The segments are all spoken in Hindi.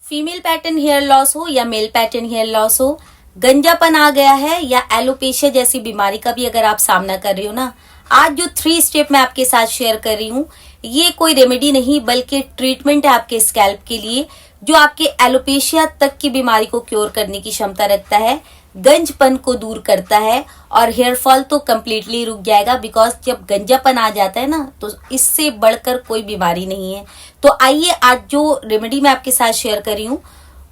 फीमेल पैटर्न हेयर लॉस हो या मेल पैटर्न हेयर लॉस हो, गंजापन आ गया है या एलोपेशिया जैसी बीमारी का भी अगर आप सामना कर रहे हो ना, आज जो 3 स्टेप मैं आपके साथ शेयर कर रही हूँ, ये कोई रेमेडी नहीं बल्कि ट्रीटमेंट है आपके स्कैल्प के लिए, जो आपके एलोपेशिया तक की बीमारी को क्योर करने की क्षमता रखता है, गंजपन को दूर करता है और हेयर फॉल तो कम्प्लीटली रुक जाएगा। बिकॉज जब गंजापन आ जाता है ना, तो इससे बढ़कर कोई बीमारी नहीं है। तो आइए आज जो रेमेडी मैं आपके साथ शेयर कर रही हूँ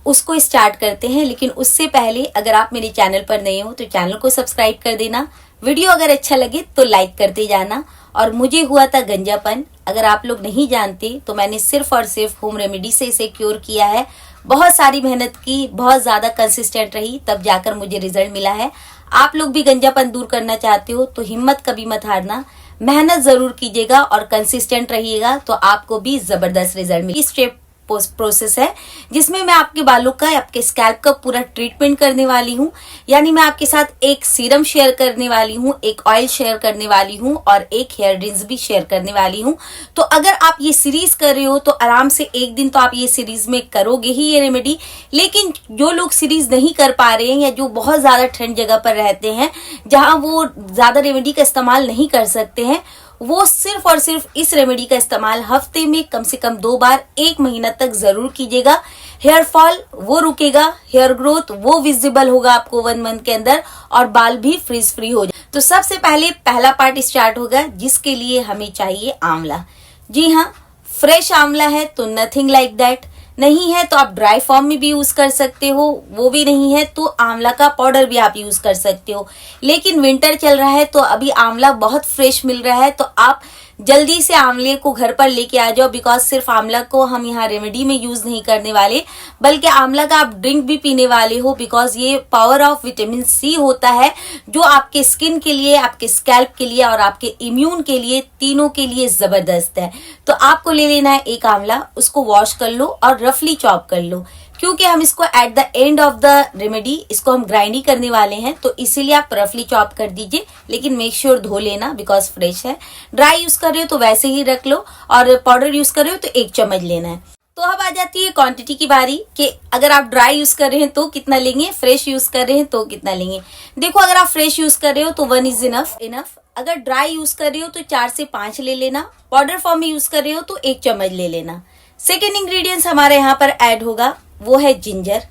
उसको स्टार्ट करते हैं। लेकिन उससे पहले अगर आप मेरे चैनल पर नए हो तो चैनल को सब्सक्राइब कर देना, वीडियो अगर अच्छा लगे तो लाइक करते जाना। और मुझे हुआ था गंजापन, अगर आप लोग नहीं जानते तो मैंने सिर्फ और सिर्फ होम रेमेडी से इसे क्योर किया है। बहुत सारी मेहनत की, बहुत ज्यादा कंसिस्टेंट रही, तब जाकर मुझे रिजल्ट मिला है। आप लोग भी गंजापन दूर करना चाहते हो तो हिम्मत कभी मत हारना, मेहनत जरूर कीजिएगा और कंसिस्टेंट रहिएगा तो आपको भी जबरदस्त रिजल्ट मिले। स्टेप प्रोसेस है जिसमें मैं आपके बालों का, आपके स्कैल्प का पूरा ट्रीटमेंट करने वाली हूँ। यानी मैं आपके साथ एक सीरम शेयर करने वाली हूँ, एक ऑयल शेयर करने वाली हूँ और एक हेयर रिंस भी शेयर करने वाली हूँ। तो अगर आप ये सीरीज कर रहे हो तो आराम से एक दिन तो आप ये सीरीज में करोगे ही ये रेमेडी। लेकिन जो लोग सीरीज नहीं कर पा रहे हैं या जो बहुत ज्यादा ठंड जगह पर रहते हैं जहां वो ज्यादा रेमेडी का इस्तेमाल नहीं कर सकते हैं, वो सिर्फ और सिर्फ इस रेमेडी का इस्तेमाल हफ्ते में कम से कम 2 बार 1 महीना तक जरूर कीजिएगा। हेयर फॉल वो रुकेगा, हेयर ग्रोथ वो विजिबल होगा आपको 1 मंथ के अंदर और बाल भी फ्रीज फ्री हो जाए। तो सबसे पहले पहला पार्ट स्टार्ट होगा जिसके लिए हमें चाहिए आंवला। जी हाँ, फ्रेश आंवला है तो नथिंग लाइक दैट, नहीं है तो आप ड्राई फॉर्म में भी यूज कर सकते हो, वो भी नहीं है तो आंवला का पाउडर भी आप यूज कर सकते हो। लेकिन विंटर चल रहा है तो अभी आंवला बहुत फ्रेश मिल रहा है तो आप जल्दी से आंवले को घर पर लेके आ जाओ। बिकॉज सिर्फ आंवला को हम यहाँ रेमेडी में यूज नहीं करने वाले बल्कि आंवला का आप ड्रिंक भी पीने वाले हो। बिकॉज ये पावर ऑफ विटामिन सी होता है जो आपके स्किन के लिए, आपके स्कैल्प के लिए और आपके इम्यून के लिए, तीनों के लिए जबरदस्त है। तो आपको ले लेना है एक आंवला, उसको वॉश कर लो और रफली चॉप कर लो। क्योंकि हम इसको at the end of the remedy इसको हम ग्राइंड ही करने वाले हैं तो इसीलिए आप रफली चॉप कर दीजिए। लेकिन मेक श्योर धो लेना बिकॉज फ्रेश है। ड्राई यूज कर रहे हो तो वैसे ही रख लो और पाउडर यूज कर रहे हो तो 1 चम्मच लेना है। तो अब आ जाती है क्वांटिटी की बारी कि अगर आप ड्राई यूज कर रहे हैं तो कितना लेंगे, फ्रेश यूज कर रहे हैं तो कितना लेंगे। देखो, अगर आप फ्रेश यूज कर रहे हो तो 1 इज इनफ। अगर ड्राई यूज कर रहे हो तो 4 से 5 ले लेना। पाउडर फॉर्म में यूज कर रहे हो तो 1 चम्मच ले लेना। सेकेंड इंग्रेडिएंट्स हमारे यहाँ पर ऐड होगा, वो है जिंजर।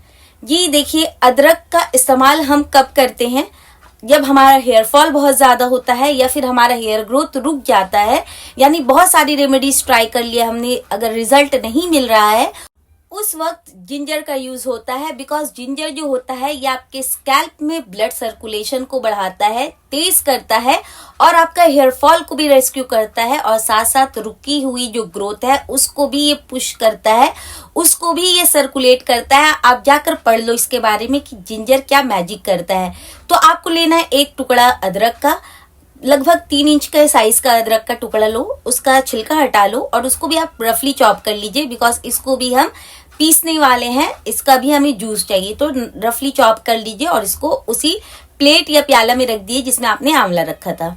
जी देखिए, अदरक का इस्तेमाल हम कब करते हैं, जब हमारा हेयर फॉल बहुत ज्यादा होता है या फिर हमारा हेयर ग्रोथ रुक जाता है। यानी बहुत सारी रेमेडीज ट्राई कर लिया हमने, अगर रिजल्ट नहीं मिल रहा है उस वक्त जिंजर का यूज होता है। बिकॉज जिंजर जो होता है ये आपके स्कैल्प में ब्लड सर्कुलेशन को बढ़ाता है, तेज करता है और आपका हेयर फॉल को भी रेस्क्यू करता है और साथ साथ रुकी हुई जो ग्रोथ है उसको भी ये पुश करता है, उसको भी ये सर्कुलेट करता है। आप जाकर पढ़ लो इसके बारे में कि जिंजर क्या मैजिक करता है। तो आपको लेना है एक टुकड़ा अदरक का, लगभग 3 इंच का साइज का अदरक का टुकड़ा लो, उसका छिलका हटा लो और उसको भी आप रफली चॉप कर लीजिए। बिकॉज इसको भी हम पीसने वाले हैं, इसका भी हमें जूस चाहिए तो रफली चॉप कर लीजिए और इसको उसी प्लेट या प्याला में रख दिए जिसमें आपने आंवला रखा था।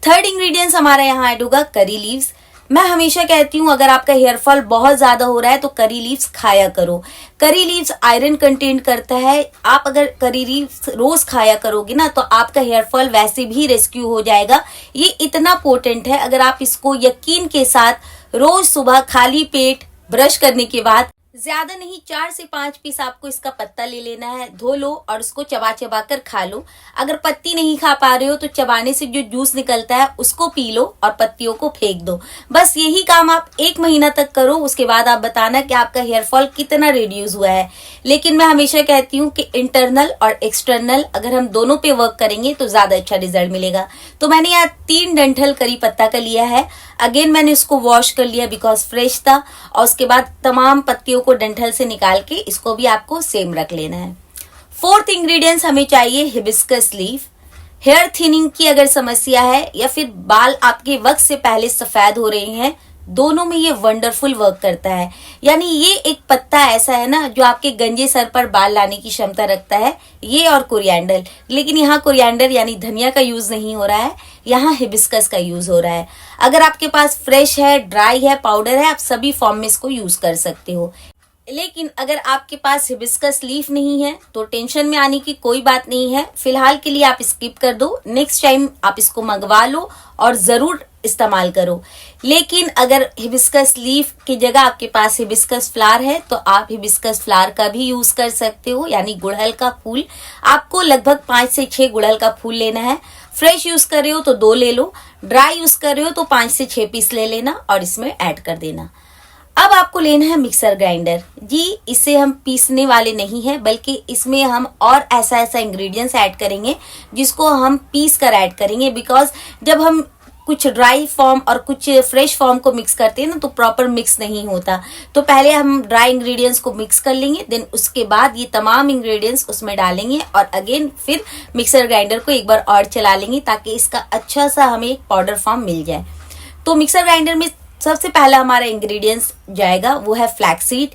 थर्ड इंग्रेडिएंट्स हमारा यहाँ ऐड होगा करी लीव्स। मैं हमेशा कहती हूँ अगर आपका हेयर फॉल बहुत ज्यादा हो रहा है तो करी लीव्स खाया करो। करी लीव्स आयरन कंटेंट करता है। आप अगर करी लीव्स रोज खाया करोगे ना तो आपका हेयर फॉल वैसे भी रेस्क्यू हो जाएगा। ये इतना पोटेंट है, अगर आप इसको यकीन के साथ रोज सुबह खाली पेट ब्रश करने के बाद, ज्यादा नहीं 4 से 5 पीस आपको इसका पत्ता ले लेना है, धो लो और उसको चबा चबा कर खा लो। अगर पत्ती नहीं खा पा रहे हो तो चबाने से जो जूस निकलता है उसको पी लो और पत्तियों को फेंक दो। बस यही काम आप 1 महीना तक करो, उसके बाद आप बताना कि आपका हेयर फॉल कितना रिड्यूस हुआ है। लेकिन मैं हमेशा कहती हूँ कि इंटरनल और एक्सटर्नल अगर हम दोनों पे वर्क करेंगे तो ज्यादा अच्छा रिजल्ट मिलेगा। तो मैंने यहाँ 3 डंठल करी पत्ता का लिया है। अगेन मैंने इसको वॉश कर लिया बिकॉज फ्रेश था और उसके बाद तमाम पत्तियों को डंठल से निकाल के इसको भी आपको सेम रख लेना है। फोर्थ इंग्रेडिएंट्स हमें चाहिए हिबिस्कस लीफ। हेयर थिनिंग की अगर समस्या है या फिर बाल आपके वक्त से पहले सफेद हो रहे हैं, दोनों में ये वंडरफुल वर्क करता है। यानी ये एक पत्ता ऐसा है ना जो आपके गंजे सर पर बाल लाने की क्षमता रखता है, ये और कोरिएंडर। लेकिन यहाँ कोरिएंडर यानी धनिया का यूज नहीं हो रहा है, यहाँ हिबिस्कस का यूज हो रहा है। अगर आपके पास फ्रेश है, ड्राई है, पाउडर है, आप सभी फॉर्म में इसको यूज कर सकते हो। लेकिन अगर आपके पास हिबिस्कस लीफ नहीं है तो टेंशन में आने की कोई बात नहीं है। फिलहाल के लिए आप स्किप कर दो, नेक्स्ट टाइम आप इसको मंगवा लो और जरूर इस्तेमाल करो। लेकिन अगर हिबिस्कस लीफ की जगह आपके पास हिबिस्कस फ्लावर है तो आप हिबिस्कस फ्लावर का भी यूज कर सकते हो, यानी गुड़हल का फूल। आपको लगभग 5 से 6 गुड़हल का फूल लेना है। फ्रेश यूज कर रहे हो तो 2 ले लो, ड्राई यूज कर रहे हो तो 5 से 6 पीस ले लेना और इसमें ऐड कर देना। अब आपको लेना है मिक्सर ग्राइंडर। जी, इसे हम पीसने वाले नहीं है, बल्कि इसमें हम और ऐसा ऐसा इंग्रेडिएंट्स ऐड करेंगे जिसको हम पीस कर ऐड करेंगे। बिकॉज जब हम कुछ ड्राई फॉर्म और कुछ फ्रेश फॉर्म को मिक्स करते हैं ना तो प्रॉपर मिक्स नहीं होता। तो पहले हम ड्राई इंग्रेडिएंट्स को मिक्स कर लेंगे, देन उसके बाद ये तमाम इंग्रेडिएंट्स उसमें डालेंगे और अगेन फिर मिक्सर ग्राइंडर को एक बार और चला लेंगे ताकि इसका अच्छा सा हमें एक पाउडर फॉर्म मिल जाए। तो मिक्सर ग्राइंडर में सबसे पहला हमारा इंग्रेडिएंट्स जाएगा वो है फ्लैक्सीड।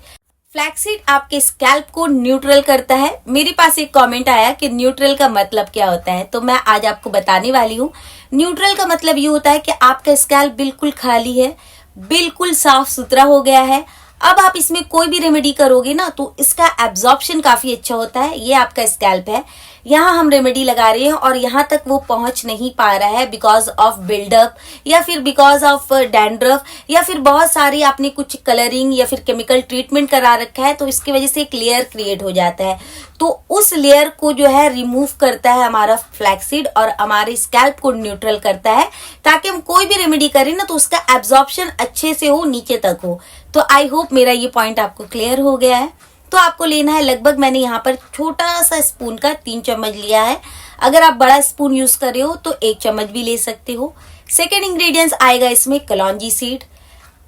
फ्लैक्सीड आपके स्कैल्प को न्यूट्रल करता है। मेरे पास एक कमेंट आया कि न्यूट्रल का मतलब क्या होता है, तो मैं आज आपको बताने वाली हूँ। न्यूट्रल का मतलब ये होता है कि आपका स्कैल्प बिल्कुल खाली है, बिल्कुल साफ सुथरा हो गया है। अब आप इसमें कोई भी रेमेडी करोगे ना तो इसका एब्जॉर्प्शन काफी अच्छा होता है। ये आपका स्कैल्प है, यहाँ हम रेमेडी लगा रहे हैं और यहाँ तक वो पहुंच नहीं पा रहा है बिकॉज ऑफ बिल्डअप या फिर बिकॉज ऑफ डैंड्रफ या फिर बहुत सारी आपने कुछ कलरिंग या फिर केमिकल ट्रीटमेंट करा रखा है, तो इसकी वजह से एक लेयर क्रिएट हो जाता है। तो उस लेयर को जो है रिमूव करता है हमारा फ्लैक्सीड और हमारे स्कैल्प को न्यूट्रल करता है, ताकि हम कोई भी रेमेडी करें ना तो उसका एब्जॉर्प्शन अच्छे से हो, नीचे तक हो। तो आई होप मेरा ये पॉइंट आपको क्लियर हो गया है। तो आपको लेना है लगभग, मैंने यहाँ पर छोटा सा स्पून का 3 चम्मच लिया है। अगर आप बड़ा स्पून यूज कर रहे हो तो 1 चम्मच भी ले सकते हो। सेकेंड इंग्रेडिएंट्स आएगा इसमें कलौंजी सीड।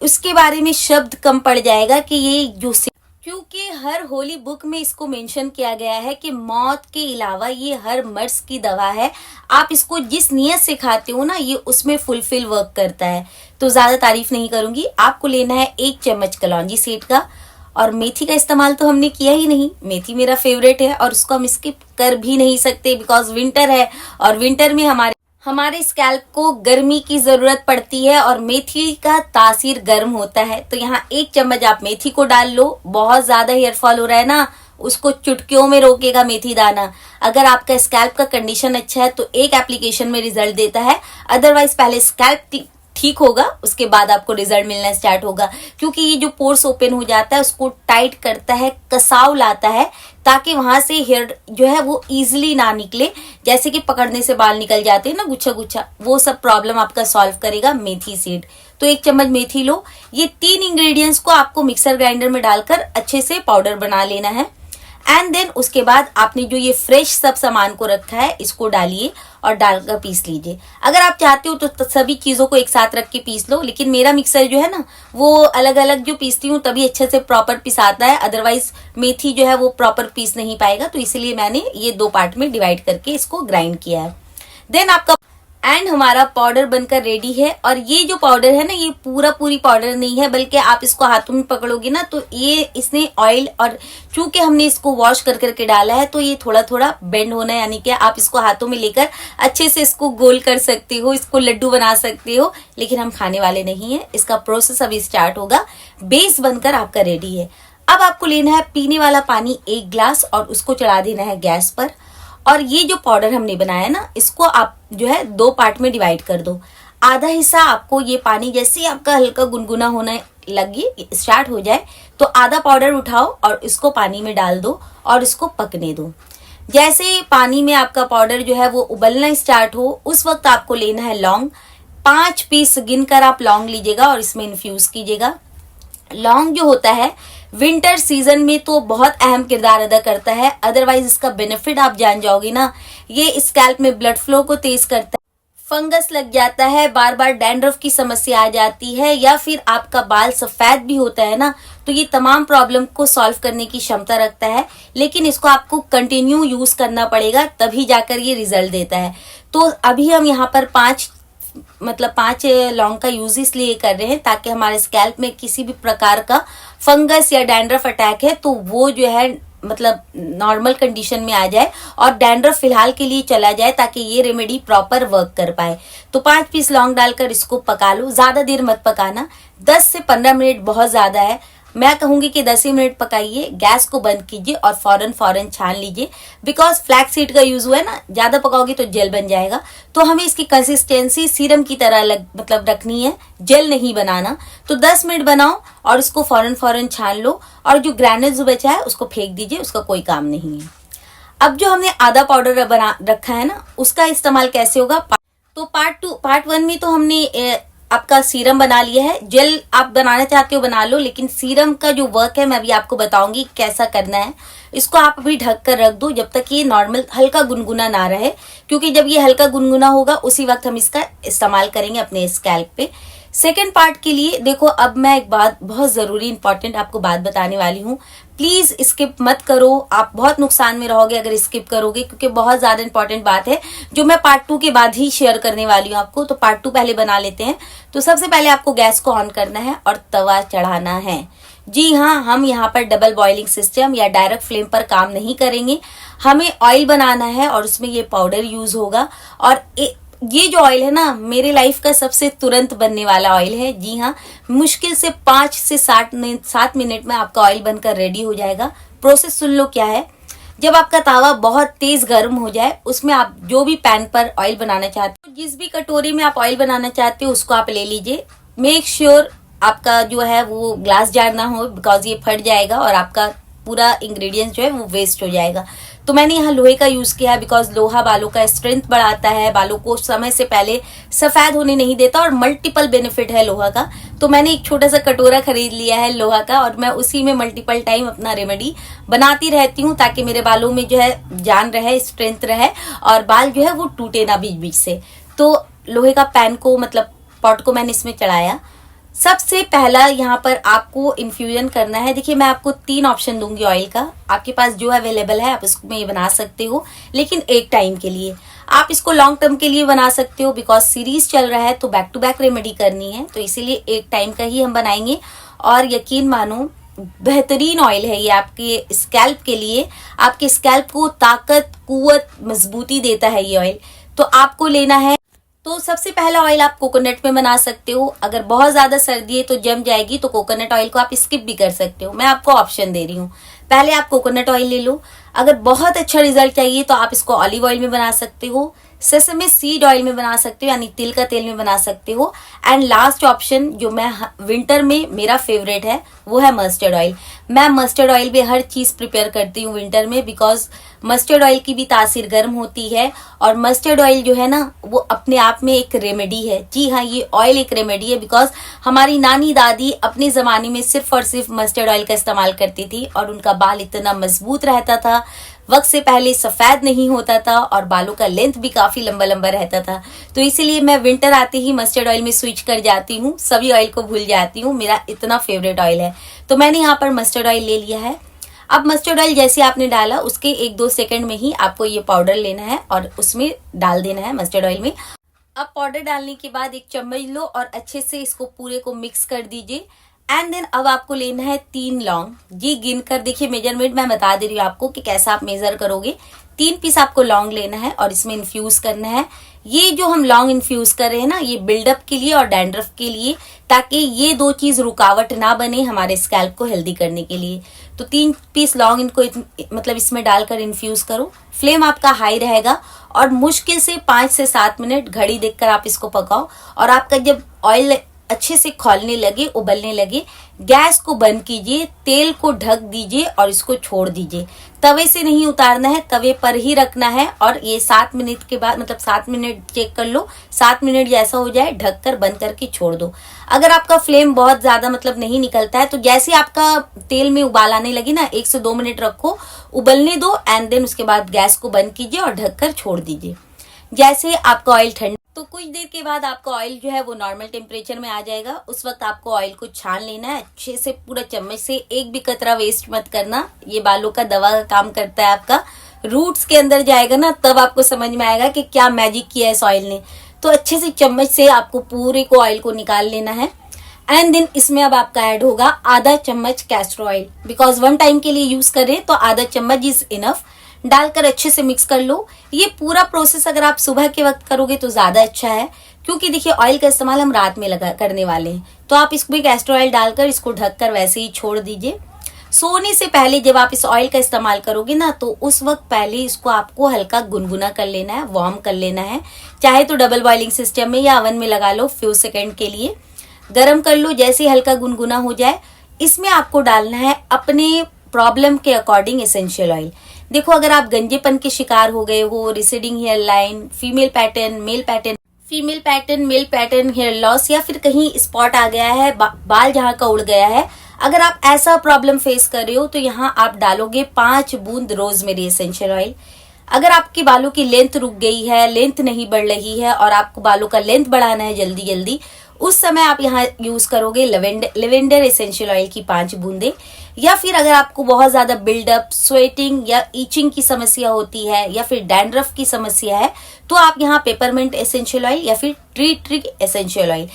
उसके बारे में शब्द कम पड़ जाएगा कि ये जो, क्योंकि हर होली बुक में इसको मेंशन किया गया है कि मौत के अलावा ये हर मर्ज की दवा है। आप इसको जिस नियत से खाते हो ना ये उसमें फुलफिल वर्क करता है। तो ज्यादा तारीफ नहीं करूंगी। आपको लेना है 1 चम्मच कलौंजी सीड का। और मेथी का इस्तेमाल तो हमने किया ही नहीं, मेथी मेरा फेवरेट है और उसको हम स्किप कर भी नहीं सकते बिकॉज विंटर है और विंटर में हमारे स्कैल्प को गर्मी की जरूरत पड़ती है और मेथी का तासीर गर्म होता है। तो यहाँ 1 चम्मच आप मेथी को डाल लो। बहुत ज्यादा हेयर फॉल हो रहा है ना, उसको चुटकियों में रोकेगा मेथी दाना। अगर आपका स्कैल्प का कंडीशन अच्छा है तो एक एप्लीकेशन में रिजल्ट देता है, अदरवाइज पहले स्कैल्प ठीक होगा उसके बाद आपको रिजल्ट मिलना स्टार्ट होगा। क्योंकि ये जो पोर्स ओपन हो जाता है उसको टाइट करता है, कसाव लाता है, ताकि वहां से हेयर जो है वो इजीली ना निकले। जैसे कि पकड़ने से बाल निकल जाते हैं ना गुच्छा गुच्छा, वो सब प्रॉब्लम आपका सॉल्व करेगा मेथी सीड। तो 1 चम्मच मेथी लो। ये 3 इंग्रेडिएंट्स को आपको मिक्सर ग्राइंडर में डालकर अच्छे से पाउडर बना लेना है। एंड देन उसके बाद आपने जो ये फ्रेश सब सामान को रखा है इसको डालिए और डालकर पीस लीजिए। अगर आप चाहते हो तो सभी चीजों को एक साथ रख के पीस लो, लेकिन मेरा मिक्सर जो है ना वो अलग अलग जो पीसती हूँ तभी अच्छे से प्रॉपर पिसाता है, अदरवाइज मेथी जो है वो प्रॉपर पीस नहीं पाएगा। तो इसलिए मैंने ये 2 पार्ट में डिवाइड करके इसको ग्राइंड किया है। देन आपका एंड हमारा पाउडर बनकर रेडी है। और ये जो पाउडर है ना ये पूरी पाउडर नहीं है, बल्कि आप इसको हाथों में पकड़ोगे ना तो ये इसने ऑयल, और चूंकि हमने इसको वॉश कर करके डाला है तो ये थोड़ा थोड़ा बेंड होना है, यानी कि आप इसको हाथों में लेकर अच्छे से इसको गोल कर सकते हो, इसको लड्डू बना सकते हो। लेकिन हम खाने वाले नहीं है, इसका प्रोसेस अभी स्टार्ट होगा। बेस बनकर आपका रेडी है। अब आपको लेना है पीने वाला पानी 1 गिलास और उसको चढ़ा देना है गैस पर। और ये जो पाउडर हमने बनाया ना इसको आप जो है 2 पार्ट में डिवाइड कर दो। आधा हिस्सा आपको ये पानी जैसे ही आपका हल्का गुनगुना होने लगे स्टार्ट हो जाए तो आधा पाउडर उठाओ और इसको पानी में डाल दो और इसको पकने दो। जैसे पानी में आपका पाउडर जो है वो उबलना स्टार्ट हो उस वक्त आपको लेना है लौंग। 5 पीस गिनकर आप लौंग लीजिएगा और इसमें इन्फ्यूज कीजिएगा। लौंग जो होता है विंटर सीजन में तो बहुत अहम किरदार अदा करता है, अदरवाइज इसका बेनिफिट आप जान जाओगे ना। ये स्कैल्प में ब्लड फ्लो को तेज करता है, फंगस लग जाता है, बार बार डैंड्रफ की समस्या आ जाती है, या फिर आपका बाल सफेद भी होता है ना, तो ये तमाम प्रॉब्लम को सॉल्व करने की क्षमता रखता है। लेकिन इसको आपको कंटिन्यू यूज करना पड़ेगा तभी जाकर ये रिजल्ट देता है। तो अभी हम यहाँ पर 5 लौंग का यूज इसलिए कर रहे हैं ताकि हमारे स्कैल्प में किसी भी प्रकार का फंगस या डैंड्रफ अटैक है तो वो जो है नॉर्मल कंडीशन में आ जाए और डैंड्रफ फिलहाल के लिए चला जाए, ताकि ये रेमेडी प्रॉपर वर्क कर पाए। तो 5 पीस लौंग डालकर इसको पका लो। ज्यादा देर मत पकाना, 10 से 15 मिनट बहुत ज्यादा है। मैं कहूंगी कि 10 ही मिनट पकाइए, गैस को बंद कीजिए और फौरन छान लीजिए। बिकॉज फ्लैक्स सीड का यूज हुआ है ना, ज्यादा पकाओगे तो जेल बन जाएगा। तो हमें इसकी कंसिस्टेंसी सीरम की तरह मतलब रखनी है, जेल नहीं बनाना। तो 10 मिनट बनाओ और उसको फौरन छान लो, और जो ग्रैनुल्स बचा है उसको फेंक दीजिए, उसका कोई काम नहीं है। अब जो हमने आधा पाउडर बना रखा है ना, उसका इस्तेमाल कैसे होगा। तो पार्ट 1 में तो हमने आपका सीरम बना लिया है। जेल आप बनाना चाहते हो बना लो, लेकिन सीरम का जो वर्क है मैं अभी आपको बताऊंगी कैसा करना है। इसको आप अभी ढक कर रख दो जब तक ये नॉर्मल हल्का गुनगुना ना रहे, क्योंकि जब ये हल्का गुनगुना होगा उसी वक्त हम इसका इस्तेमाल करेंगे अपने स्कैल्प पे। सेकेंड पार्ट के लिए देखो, अब मैं एक बात बहुत जरूरी इंपॉर्टेंट आपको बात बताने वाली हूँ। प्लीज स्किप मत करो, आप बहुत नुकसान में रहोगे अगर स्किप करोगे, क्योंकि बहुत ज्यादा इंपॉर्टेंट बात है जो मैं पार्ट 2 के बाद ही शेयर करने वाली हूँ आपको। तो पार्ट 2 पहले बना लेते हैं। तो सबसे पहले आपको गैस को ऑन करना है और तवा चढ़ाना है। जी हाँ, हम यहाँ पर डबल बॉइलिंग सिस्टम या डायरेक्ट फ्लेम पर काम नहीं करेंगे। हमें ऑयल बनाना है और उसमें ये पाउडर यूज होगा। और ये जो ऑयल है ना, मेरे लाइफ का सबसे तुरंत बनने वाला ऑयल है। जी हाँ, मुश्किल से 5 से 7 मिनट में आपका ऑयल बनकर रेडी हो जाएगा। प्रोसेस सुन लो क्या है। जब आपका तावा बहुत तेज गर्म हो जाए, उसमें आप जो भी पैन पर ऑयल बनाना चाहते हो, जिस भी कटोरी में आप ऑयल बनाना चाहते हो उसको आप ले लीजिए। मेक श्योर आपका जो है वो ग्लास जार ना हो, बिकॉज ये फट जाएगा और आपका पूरा इंग्रेडिएंट्स जो है वो वेस्ट हो जाएगा। तो मैंने यहाँ लोहे का यूज किया है, बिकॉज लोहा बालों का स्ट्रेंथ बढ़ाता है, बालों को समय से पहले सफेद होने नहीं देता, और मल्टीपल बेनिफिट है लोहा का। तो मैंने एक छोटा सा कटोरा खरीद लिया है लोहा का, और मैं उसी में मल्टीपल टाइम अपना रेमेडी बनाती रहती हूँ, ताकि मेरे बालों में जो है जान रहे, स्ट्रेंथ रहे, और बाल जो है वो टूटे ना बीच बीच से। तो लोहे का पैन को मतलब पॉट को मैंने इसमें चढ़ाया। सबसे पहला यहाँ पर आपको इन्फ्यूजन करना है। देखिए, मैं आपको 3 ऑप्शन दूंगी ऑयल का, आपके पास जो अवेलेबल है आप इसमें ये बना सकते हो, लेकिन एक टाइम के लिए। आप इसको लॉन्ग टर्म के लिए बना सकते हो, बिकॉज सीरीज चल रहा है तो बैक टू बैक रेमेडी करनी है, तो इसीलिए एक टाइम का ही हम बनाएंगे। और यकीन मानो, बेहतरीन ऑयल है ये आपके स्कैल्प के लिए। आपके स्कैल्प को ताकत, कुव्वत, मजबूती देता है ये ऑयल। तो आपको लेना है, तो सबसे पहला ऑयल आप कोकोनट में बना सकते हो। अगर बहुत ज्यादा सर्दी है तो जम जाएगी, तो कोकोनट ऑयल को आप स्किप भी कर सकते हो। मैं आपको ऑप्शन दे रही हूँ। पहले आप कोकोनट ऑयल ले लो। अगर बहुत अच्छा रिजल्ट चाहिए तो आप इसको ऑलिव ऑयल में बना सकते हो, सेसमे सीड ऑयल में बना सकते हो, यानी तिल का तेल में बना सकते हो। एंड लास्ट ऑप्शन जो मैं विंटर में मेरा फेवरेट है वो है मस्टर्ड ऑयल। मैं मस्टर्ड ऑयल में हर चीज प्रिपेयर करती हूँ विंटर में, बिकॉज मस्टर्ड ऑयल की भी तासीर गर्म होती है, और मस्टर्ड ऑयल जो है ना वो अपने आप में एक रेमेडी है। जी हाँ, ये ऑयल एक रेमेडी है, बिकॉज हमारी नानी दादी अपने जमाने में सिर्फ और सिर्फ मस्टर्ड ऑयल का इस्तेमाल करती थी, और उनका बाल इतना मजबूत रहता था, वक्त से पहले सफेद नहीं होता था, और बालों का लेंथ भी काफी लंबा लंबा रहता था। तो इसीलिए मैं विंटर आते ही मस्टर्ड ऑयल में स्विच कर जाती हूँ, सभी ऑयल को भूल जाती हूँ, मेरा इतना फेवरेट ऑयल है। तो मैंने यहाँ पर मस्टर्ड ऑयल ले लिया है। अब मस्टर्ड ऑयल जैसे आपने डाला, उसके 1-2 सेकंड में ही आपको ये पाउडर लेना है और उसमें डाल देना है मस्टर्ड ऑयल में। अब पाउडर डालने के बाद एक चम्मच लो और अच्छे से इसको पूरे को मिक्स कर दीजिए। एंड देन अब आपको लेना है 3 लौंग। जी गिन कर देखिए, मेजरमेंट मैं बता दे रही हूँ आपको कि कैसा आप मेजर करोगे। 3 पीस आपको लौंग लेना है और इसमें इन्फ्यूज करना है। ये जो हम लौंग इन्फ्यूज कर रहे हैं ना, ये बिल्डअप के लिए और डैंड्रफ के लिए, ताकि ये 2 चीज रुकावट ना बने हमारे स्कैल्प को हेल्दी करने के लिए। तो 3 पीस लौंग इनको मतलब इसमें डालकर इन्फ्यूज करो। फ्लेम आपका हाई रहेगा और मुश्किल से 5 से 7 मिनट घड़ी देखकर आप इसको पकाओ। और आपका जब ऑयल अच्छे से खौलने लगे, उबलने लगे, गैस को बंद कीजिए, तेल को ढक दीजिए और इसको छोड़ दीजिए। तवे से नहीं उतारना है, तवे पर ही रखना है। और ये 7 मिनट के बाद, मतलब 7 मिनट चेक कर लो, 7 मिनट जैसा हो जाए ढककर बंद करके छोड़ दो। अगर आपका फ्लेम बहुत ज्यादा मतलब नहीं निकलता है, तो जैसे आपका तेल में उबाल आने लगी ना, 1 से 2 मिनट रखो, उबलने दो, एंड देन उसके बाद गैस को बंद कीजिए और ढककर छोड़ दीजिए। जैसे आपका ऑयल ठंडा, तो कुछ देर के बाद आपका ऑयल जो है वो नॉर्मल टेम्परेचर में आ जाएगा। उस वक्त आपको ऑयल को छान लेना है अच्छे से, पूरा चम्मच से, एक भी कतरा वेस्ट मत करना। ये बालों का दवा का काम करता है, आपका रूट्स के अंदर जाएगा ना, तब आपको समझ में आएगा कि क्या मैजिक किया है इस ऑयल ने। तो अच्छे से चम्मच से आपको पूरे को ऑयल को निकाल लेना है। एंड देन इसमें अब आपका ऐड होगा आधा चम्मच कैस्टर ऑयल, बिकॉज 1 टाइम के लिए यूज करें तो आधा चम्मच इज इनफ। डालकर अच्छे से मिक्स कर लो। ये पूरा प्रोसेस अगर आप सुबह के वक्त करोगे तो ज्यादा अच्छा है, क्योंकि देखिए ऑयल का इस्तेमाल हम रात में करने वाले हैं, तो आप इसको भी कैस्टर ऑयल डालकर इसको ढककर वैसे ही छोड़ दीजिए। सोने से पहले जब आप इस ऑयल का इस्तेमाल करोगे ना, तो उस वक्त पहले इसको आपको हल्का गुनगुना कर लेना है, वार्म कर लेना है। चाहे तो डबल बॉइलिंग सिस्टम में या ओवन में लगा लो, फ्यू सेकंड के लिए गरम कर लो। जैसे हल्का गुनगुना हो जाए, इसमें आपको डालना है अपने प्रॉब्लम के अकॉर्डिंग एसेंशियल ऑयल। देखो, अगर आप गंजेपन के शिकार हो गए हो, receding hair line, female pattern, male pattern, hair loss, या फिर कहीं स्पॉट आ गया है, बाल जहाँ का उड़ गया है, अगर आप ऐसा प्रॉब्लम फेस कर रहे हो तो यहाँ आप डालोगे 5 बूंद रोजमेरी एसेंशियल ऑयल। अगर आपके बालों की लेंथ रुक गई है, लेंथ नहीं बढ़ रही है और आपको बालों का लेंथ बढ़ाना है जल्दी जल्दी, उस समय आप यहाँ यूज करोगे लेवेंडर एसेंशियल ऑयल की 5 बूंदे। या फिर अगर आपको बहुत ज्यादा बिल्डअप, स्वेटिंग या ईचिंग की समस्या होती है या फिर डैंड्रफ की समस्या है, तो आप यहाँ पेपरमिंट एसेंशियल ऑयल या फिर ट्री एसेंशियल ऑयल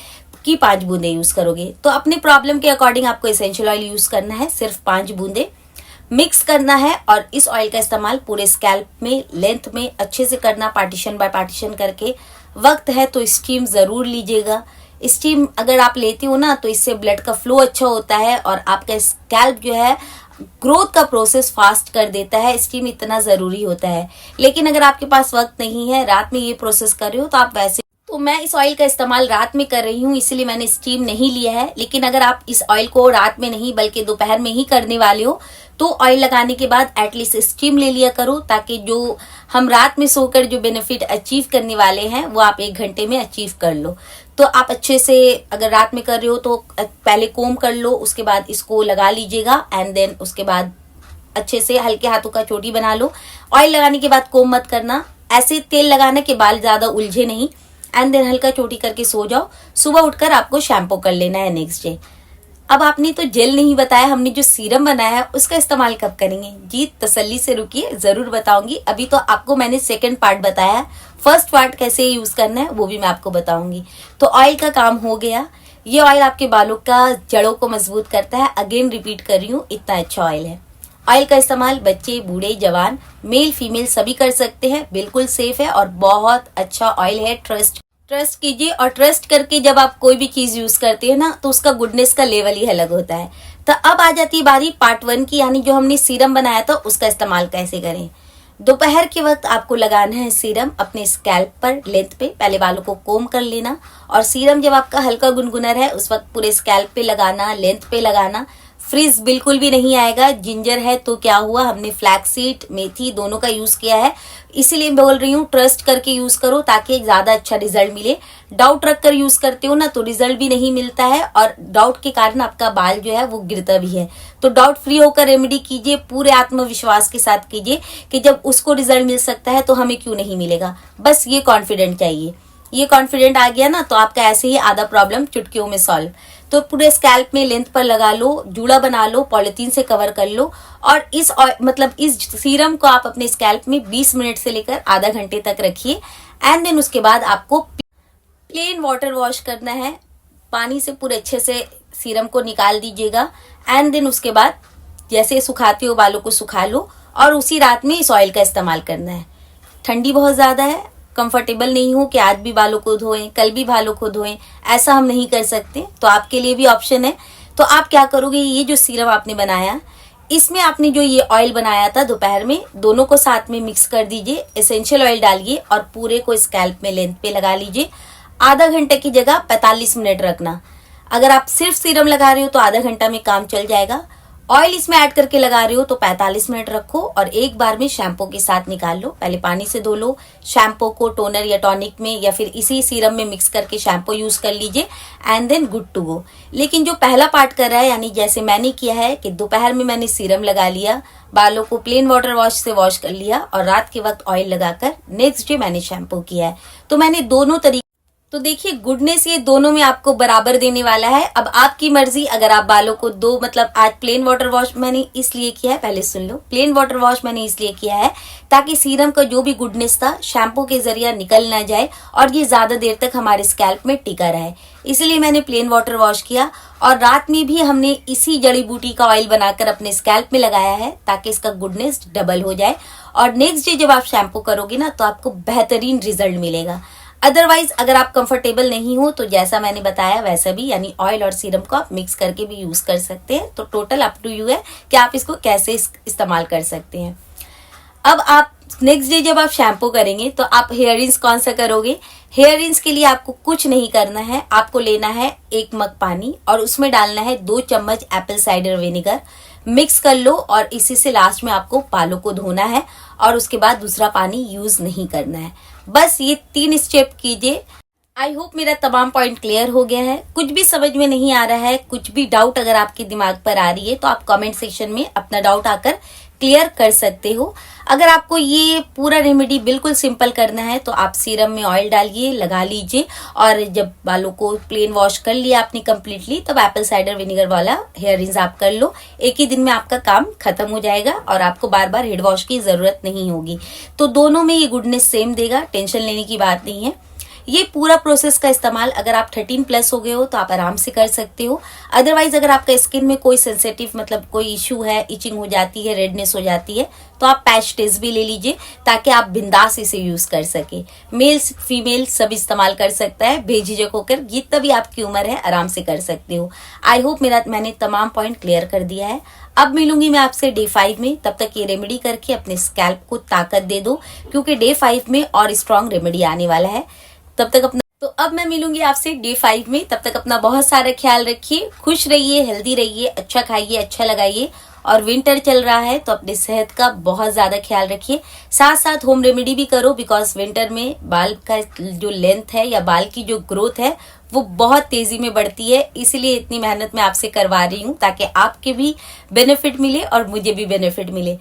की 5 बूंदे यूज करोगे। तो अपने प्रॉब्लम के अकॉर्डिंग आपको एसेंशियल ऑयल यूज करना है, सिर्फ 5 बूंदे मिक्स करना है। और इस ऑयल का इस्तेमाल पूरे स्कैल्प में, लेंथ में अच्छे से करना, पार्टीशन बाय पार्टीशन करके। वक्त है तो स्टीम जरूर लीजिएगा। स्टीम अगर आप लेते हो ना, तो इससे ब्लड का फ्लो अच्छा होता है और आपका स्कैल्प जो है ग्रोथ का प्रोसेस फास्ट कर देता है। स्टीम इतना जरूरी होता है। लेकिन अगर आपके पास वक्त नहीं है, रात में ये प्रोसेस कर रहे हो, तो आप वैसे, तो मैं इस ऑयल का इस्तेमाल रात में कर रही हूँ, इसलिए मैंने स्टीम नहीं लिया है। लेकिन अगर आप इस ऑयल को रात में नहीं बल्कि दोपहर में ही करने वाले हो, तो ऑयल लगाने के बाद एटलीस्ट स्टीम ले लिया करो, ताकि जो हम रात में सोकर जो बेनिफिट अचीव करने वाले हैं वो आप 1 घंटे में अचीव कर लो। तो आप अच्छे से अगर रात में कर रहे हो तो पहले कोम कर लो, उसके बाद इसको लगा लीजिएगा एंड देन उसके बाद अच्छे से हल्के हाथों का चोटी बना लो। ऑयल लगाने के बाद कोम मत करना, ऐसे तेल लगाना कि बाल ज्यादा उलझे नहीं, एंड देन हल्का चोटी करके सो जाओ। सुबह उठकर आपको शैम्पू कर लेना है नेक्स्ट डे। अब आपने तो जेल नहीं बताया, हमने जो सीरम बनाया है उसका इस्तेमाल कब करेंगे? जी तसल्ली से रुकिए, जरूर बताऊंगी। अभी तो आपको मैंने सेकंड पार्ट बताया है, फर्स्ट पार्ट कैसे यूज करना है वो भी मैं आपको बताऊंगी। तो ऑयल का काम हो गया। ये ऑयल आपके बालों का जड़ों को मजबूत करता है। अगेन रिपीट कर रही हूँ, इतना अच्छा ऑयल है। ऑयल का इस्तेमाल बच्चे, बूढ़े, जवान, मेल फीमेल सभी कर सकते हैं। बिल्कुल सेफ है और बहुत अच्छा ऑयल है। ट्रस्ट कीजिए, और ट्रस्ट करके जब आप कोई भी चीज यूज करते हैं ना, तो उसका गुडनेस का लेवल ही अलग होता है। तो अब आ जाती है बारी पार्ट 1 की, यानी जो हमने सीरम बनाया था उसका इस्तेमाल कैसे करें। दोपहर के वक्त आपको लगाना है सीरम अपने स्कैल्प पर, लेंथ पे। पहले बालों को कोम कर लेना और सीरम जब आपका हल्का गुनगुना है उस वक्त पूरे स्कैल्प पे लगाना, लेंथ पे लगाना। फ्रिज बिल्कुल भी नहीं आएगा। जिंजर है तो क्या हुआ, हमने फ्लैक्स सीड, मेथी दोनों का यूज किया है, इसीलिए बोल रही हूँ ट्रस्ट करके यूज करो ताकि ज्यादा अच्छा रिजल्ट मिले। डाउट रख कर यूज करते हो ना तो रिजल्ट भी नहीं मिलता है, और डाउट के कारण आपका बाल जो है वो गिरता भी है। तो डाउट फ्री होकर रेमेडी कीजिए, पूरे आत्मविश्वास के साथ कीजिए कि जब उसको रिजल्ट मिल सकता है तो हमें क्यों नहीं मिलेगा। बस ये कॉन्फिडेंट चाहिए। ये कॉन्फिडेंट आ गया ना, तो आपका ऐसे ही आधा प्रॉब्लम चुटकियों में सॉल्व। तो पूरे स्कैल्प में लेंथ पर लगा लो, जूड़ा बना लो, पॉलिथीन से कवर कर लो, और इस सीरम को आप अपने स्कैल्प में 20 मिनट से लेकर आधा घंटे तक रखिए। एंड देन उसके बाद आपको प्लेन वाटर वॉश करना है। पानी से पूरे अच्छे से सीरम को निकाल दीजिएगा। एंड देन उसके बाद जैसे सुखाते हो बालों को सुखा लो, और उसी रात में इस ऑयल का इस्तेमाल करना है। ठंडी बहुत ज्यादा है, कंफर्टेबल नहीं हो कि आज भी बालों को धोएं, कल भी बालों को धोएं, ऐसा हम नहीं कर सकते। तो आपके लिए भी ऑप्शन है। तो आप क्या करोगे, ये जो सीरम आपने बनाया, इसमें आपने जो ये ऑयल बनाया था दोपहर में, दोनों को साथ में मिक्स कर दीजिए, एसेंशियल ऑयल डालिए और पूरे को स्कैल्प में लेंथ पे लगा लीजिए। आधा घंटे की जगह 45 मिनट रखना। अगर आप सिर्फ सीरम लगा रहे हो तो आधा घंटा में काम चल जाएगा। ऑयल इसमें ऐड करके लगा रहे हो तो 45 मिनट रखो, और एक बार में शैम्पू के साथ निकाल लो। पहले पानी से धो लो, शैम्पू को टोनर या टॉनिक में या फिर इसी सीरम में मिक्स करके शैम्पू यूज कर लीजिए, and then good to go. लेकिन जो पहला पार्ट कर रहा है, यानी जैसे मैंने किया है कि दोपहर में मैंने सीरम लगा लिया, बालों को प्लेन वाटर वॉश से वॉश कर लिया, और रात के वक्त ऑयल लगाकर नेक्स्ट डे मैंने शैम्पू किया है। तो मैंने दोनों तरीके, तो देखिए गुडनेस ये दोनों में आपको बराबर देने वाला है। अब आपकी मर्जी, अगर आप बालों को आज प्लेन वाटर वॉश मैंने इसलिए किया है, पहले सुन लो, प्लेन वाटर वॉश मैंने इसलिए किया है ताकि सीरम का जो भी गुडनेस था शैम्पू के जरिए निकल ना जाए और ये ज्यादा देर तक हमारे स्कैल्प में टिका रहे। इसलिए मैंने प्लेन वाटर वॉश किया, और रात में भी हमने इसी जड़ी बूटी का ऑयल बनाकर अपने स्कैल्प में लगाया है ताकि इसका गुडनेस डबल हो जाए। और नेक्स्ट डे जब आप शैम्पू करोगे ना तो आपको बेहतरीन रिजल्ट मिलेगा। अदरवाइज अगर आप कंफर्टेबल नहीं हो तो जैसा मैंने बताया वैसा भी, यानी ऑयल और सीरम को आप मिक्स करके भी यूज कर सकते हैं। तो टोटल अप टू यू है कि आप इसको कैसे इस्तेमाल कर सकते हैं। अब आप नेक्स्ट डे जब आप शैम्पू करेंगे तो आप हेयर रिंस कौन सा करोगे? हेयर रिंस के लिए आपको कुछ नहीं करना है, आपको लेना है 1 मग पानी और उसमें डालना है 2 चम्मच एप्पल साइडर विनेगर। मिक्स कर लो और इसी से लास्ट में आपको बालों को धोना है और उसके बाद दूसरा पानी यूज नहीं करना है। बस ये 3 स्टेप कीजिए। आई होप मेरा तमाम पॉइंट क्लियर हो गया है। कुछ भी समझ में नहीं आ रहा है, कुछ भी डाउट अगर आपके दिमाग पर आ रही है तो आप कमेंट सेक्शन में अपना डाउट आकर क्लियर कर सकते हो। अगर आपको ये पूरा रेमेडी बिल्कुल सिंपल करना है तो आप सीरम में ऑयल डालिए, लगा लीजिए और जब बालों को प्लेन वॉश कर लिया आपने कंप्लीटली तब एप्पल साइडर विनेगर वाला हेयर रिंस आप कर लो। एक ही दिन में आपका काम खत्म हो जाएगा और आपको बार बार हेड वॉश की जरूरत नहीं होगी। तो दोनों में ये गुडनेस सेम देगा, टेंशन लेने की बात नहीं है। ये पूरा प्रोसेस का इस्तेमाल अगर आप 13 प्लस हो गए हो तो आप आराम से कर सकते हो। अदरवाइज अगर आपका स्किन में कोई सेंसिटिव मतलब कोई इश्यू है, इचिंग हो जाती है, रेडनेस हो जाती है तो आप पैच टेस्ट भी ले लीजिए ताकि आप बिंदास इसे यूज कर सके। मेल फीमेल सब इस्तेमाल कर सकता है, बेझिझक होकर, जितना भी आपकी उम्र है आराम से कर सकते हो। आई होप मैंने तमाम पॉइंट क्लियर कर दिया है। अब मिलूंगी मैं आपसे डे 5 में, तब तक ये रेमेडी करके अपने स्कैल्प को ताकत दे दो क्योंकि डे 5 में और स्ट्रॉन्ग रेमेडी आने वाला है। तब तक अपना तो अब मैं मिलूंगी आपसे डे 5 में। तब तक अपना बहुत सारा ख्याल रखिए, खुश रहिए, हेल्दी रहिए, अच्छा खाइए, अच्छा लगाइए। और विंटर चल रहा है तो अपनी सेहत का बहुत ज्यादा ख्याल रखिए। साथ साथ होम रेमेडी भी करो बिकॉज विंटर में बाल का जो लेंथ है या बाल की जो ग्रोथ है वो बहुत तेजी में बढ़ती है। इसीलिए इतनी मेहनत मैं आपसे करवा रही हूँ ताकि आपके भी बेनिफिट मिले और मुझे भी बेनिफिट मिले।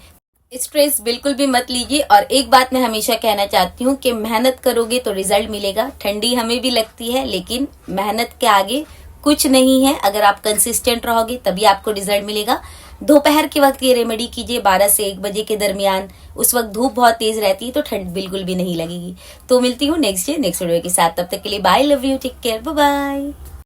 स्ट्रेस बिल्कुल भी मत लीजिए। और एक बात मैं हमेशा कहना चाहती हूँ कि मेहनत करोगे तो रिजल्ट मिलेगा। ठंडी हमें भी लगती है लेकिन मेहनत के आगे कुछ नहीं है। अगर आप कंसिस्टेंट रहोगे तभी आपको रिजल्ट मिलेगा। दोपहर के वक्त ये रेमेडी कीजिए 12 से 1 बजे के दरमियान। उस वक्त धूप बहुत तेज रहती है तो ठंड बिल्कुल भी नहीं लगेगी। तो मिलती हूँ नेक्स्ट डे नेक्स्ट वीडियो के साथ। तब तक के लिए bye, love you, take care, bye bye.